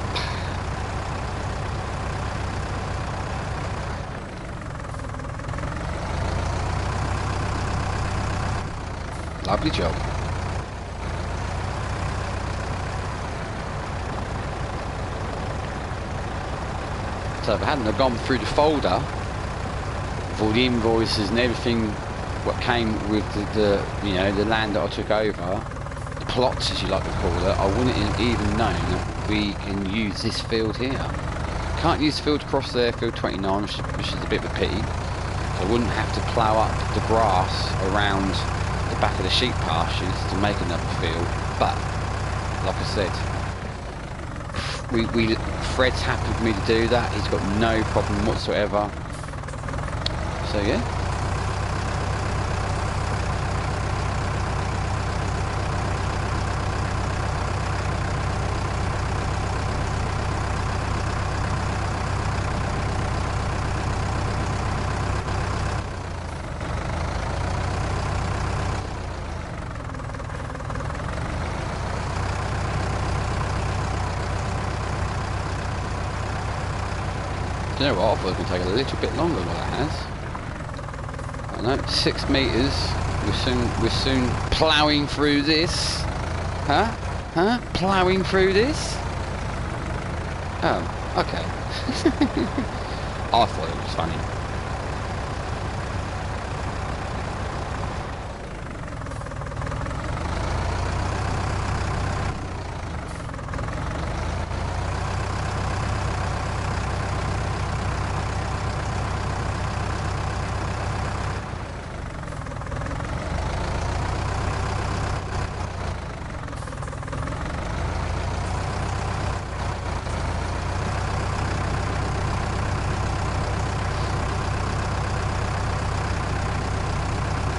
Lovely job. So if I hadn't have gone through the folder with all the invoices and everything what came with the you know, the land that I took over, the plots as you like to call it, I wouldn't have even known that we can use this field here. Can't use the field across there, field 29, which is a bit of a pity. So I wouldn't have to plough up the grass around the back of the sheep pastures to make another field. But like I said, Fred's happy for me to do that. He's got no problem whatsoever. So yeah. You know what, I thought it would take a little bit longer than what it has. I know, 6 metres. We're soon ploughing through this. Huh? Ploughing through this? Oh, okay. I thought it was funny.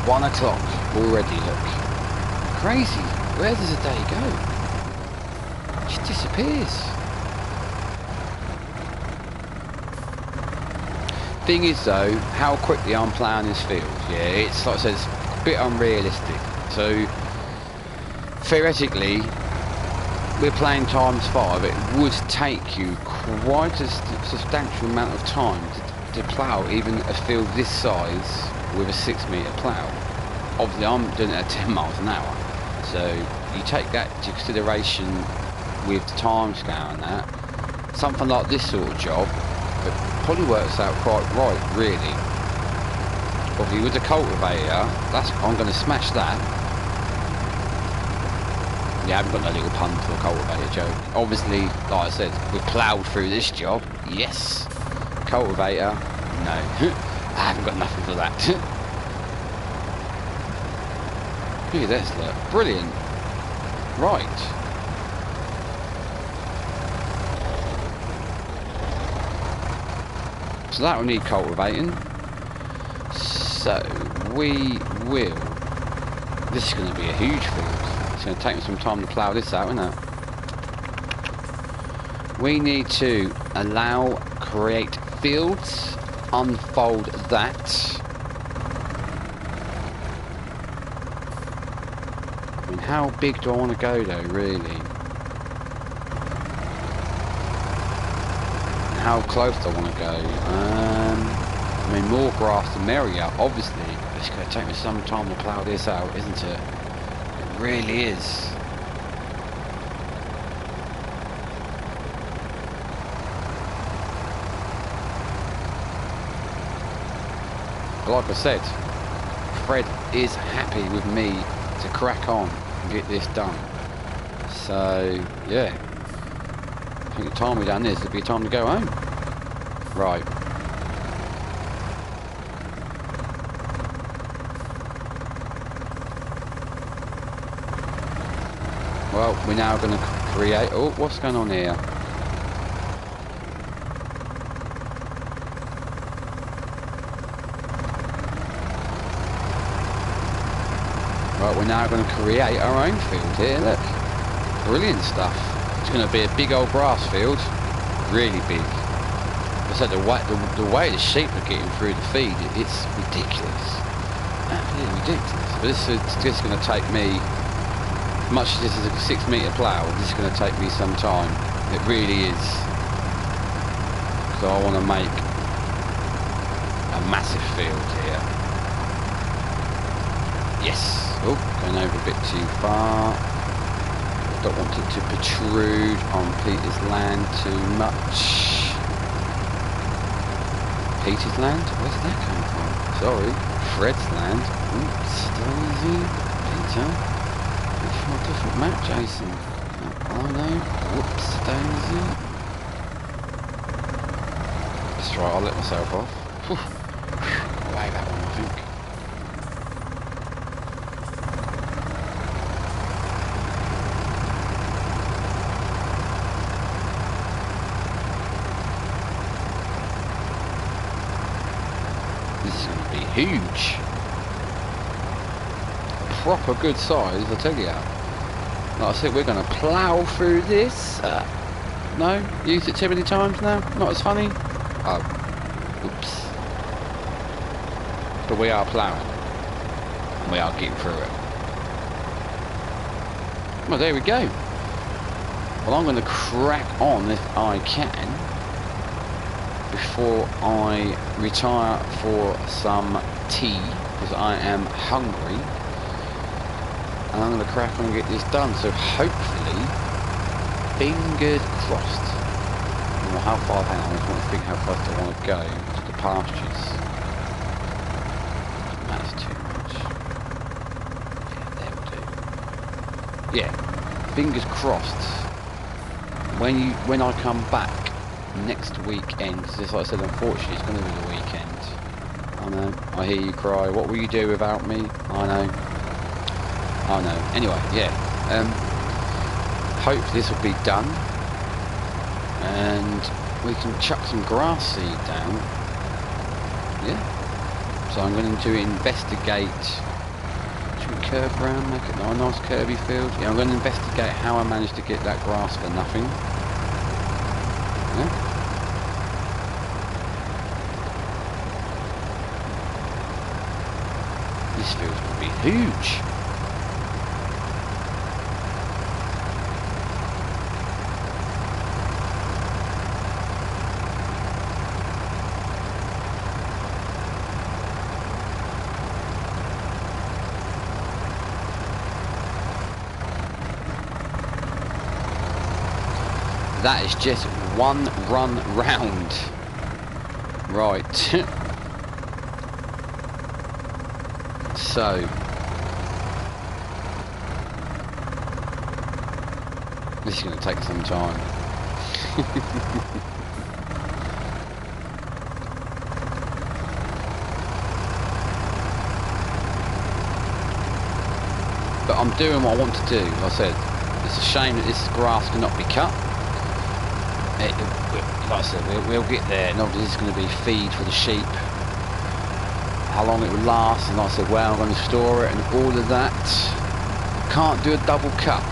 One o'clock already, look. Crazy. Where does the day go? It just disappears. Thing is though, how quickly I'm ploughing this field. Yeah, it's like I said, it's a bit unrealistic. So theoretically, we're playing ×5. It would take you quite a substantial amount of time to plough even a field this size with a 6 metre plough. Obviously I'm doing it at 10 miles an hour, so you take that into consideration with the time scale and that. Something like this sort of job, it probably works out quite right, really. Obviously with the cultivator, I'm going to smash that. Yeah, I haven't got no little pun for a cultivator joke. Obviously, like I said, we've ploughed through this job, yes. Cultivator, no. I haven't got nothing for that. Look at this, look. Brilliant. Right. So that will need cultivating. So we will... This is going to be a huge field. It's going to take me some time to plough this out, isn't it? We need to allow create fields. Unfold that. I mean, how big do I want to go though, really? How close do I want to go? I mean, more grass the merrier, obviously. It's going to take me some time to plough this out, isn't it? It really is. Like I said, Fred is happy with me to crack on and get this done. So, yeah. I think the time we've done this, it'll be time to go home. Right. Well, we're now going to create... Oh, what's going on here? Right, we're now going to create our own field here, look. Brilliant stuff. It's going to be a big old grass field. Really big. I said the way the sheep are getting through the feed, it's ridiculous. Absolutely ridiculous. But this is just going to take me, much as this is a 6 metre plough, this is going to take me some time. It really is. So I want to make a massive field here. Yes. Oh, going over a bit too far. Don't want it to protrude on Peter's land too much. Peter's land? Where's that come from? Sorry, Fred's land. Oops, daisy. Peter. It's from a different map, Jason. I know. Whoops, daisy. That's right, I'll let myself off. Whew. Away that one, I think. Huge, proper good size, I tell you. Like I said, we're going to plough through this. No, used it too many times now. Not as funny. Oh, oops. But we are ploughing. We are getting through it. Well, there we go. Well, I'm going to crack on if I can, before I retire for some tea, because I am hungry, and I'm going to crack on and get this done. So hopefully, fingers crossed. Well, how far? Hang on, I just want to think how fast I want to go to the pastures. That's too much. Yeah, there we do. Yeah, fingers crossed. When I come back next weekend, just like I said, unfortunately it's going to be the weekend. I know, I hear you cry, what will you do without me? I know. Anyway, yeah, hopefully this will be done and we can chuck some grass seed down. Yeah, so I'm going to investigate. Should we curve around, make it a nice curvy field? Yeah, I'm going to investigate how I managed to get that grass for nothing. Yeah. This field's going to be huge. That is just one run round. Right. So this is going to take some time. But I'm doing what I want to do. Like I said, it's a shame that this grass cannot be cut. Like I said, we'll get there, and obviously this is going to be feed for the sheep. How long it will last, and like I said, where I'm going to store it, and all of that. Can't do a double cut.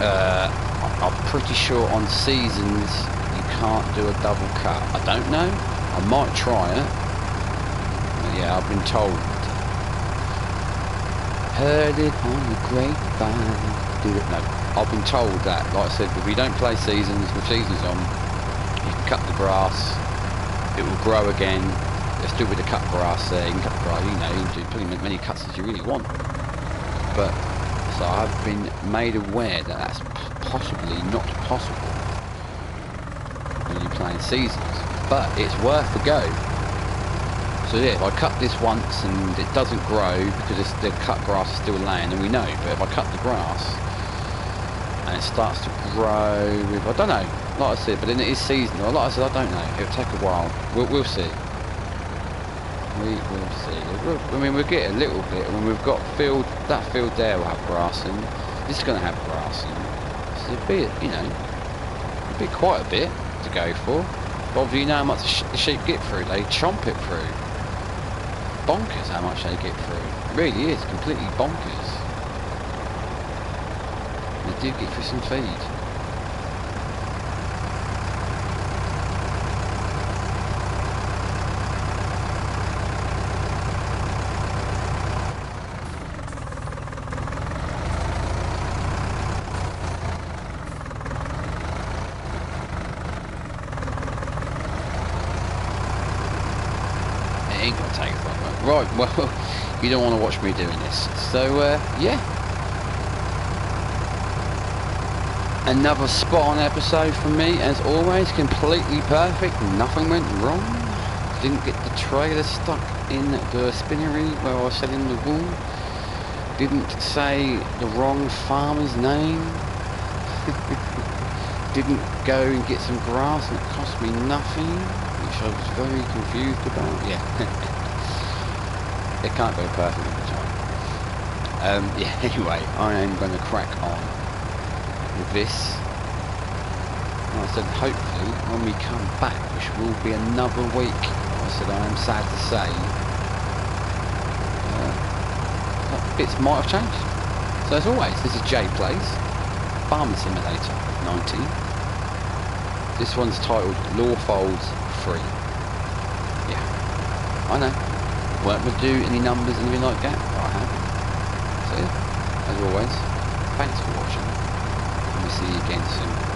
I'm pretty sure on seasons you can't do a double cut. I don't know. I might try it. But yeah, I've been told. Heard it on the grapevine. No. I've been told that, like I said, if we don't play seasons, with seasons on, you can cut the grass, it will grow again. There's still with the cut grass there, you can cut the grass, you know, you can do pretty many cuts as you really want. But, so I've been made aware that that's possibly not possible when you're playing seasons. But it's worth a go. So yeah, if I cut this once and it doesn't grow, because the cut grass is still laying, and we know, but if I cut the grass, and it starts to grow with, I don't know, like I said, but then it is seasonal. Like I said, I don't know, it'll take a while. We'll see. We will see. I mean, we'll get a little bit when we've got that field there will have grass in. This is going to have grass in it. So it'd be, you know, it'd be quite a bit to go for. But obviously, you know how much the sheep get through. They chomp it through. Bonkers how much they get through. It really is completely bonkers. They do get through some feed. Ain't gonna take it long. Right, well, you don't want to watch me doing this. So, yeah. Another spot on episode from me, as always, completely perfect. Nothing went wrong. Didn't get the trailer stuck in the spinnery where I was selling the wool. Didn't say the wrong farmer's name. Didn't go and get some grass and it cost me nothing, which I was very confused about. Yeah, it can't go perfect all the time. Yeah, anyway, I am going to crack on with this. And I said hopefully when we come back, which will be another week, I said I am sad to say, bits might have changed. So as always, this is Jay Plays Farming Simulator 19. This one's titled Lawfolds 3. Yeah, I know. Won't do any numbers, anything like that, but I have. So yeah, as always, thanks for watching, and we'll see you again soon.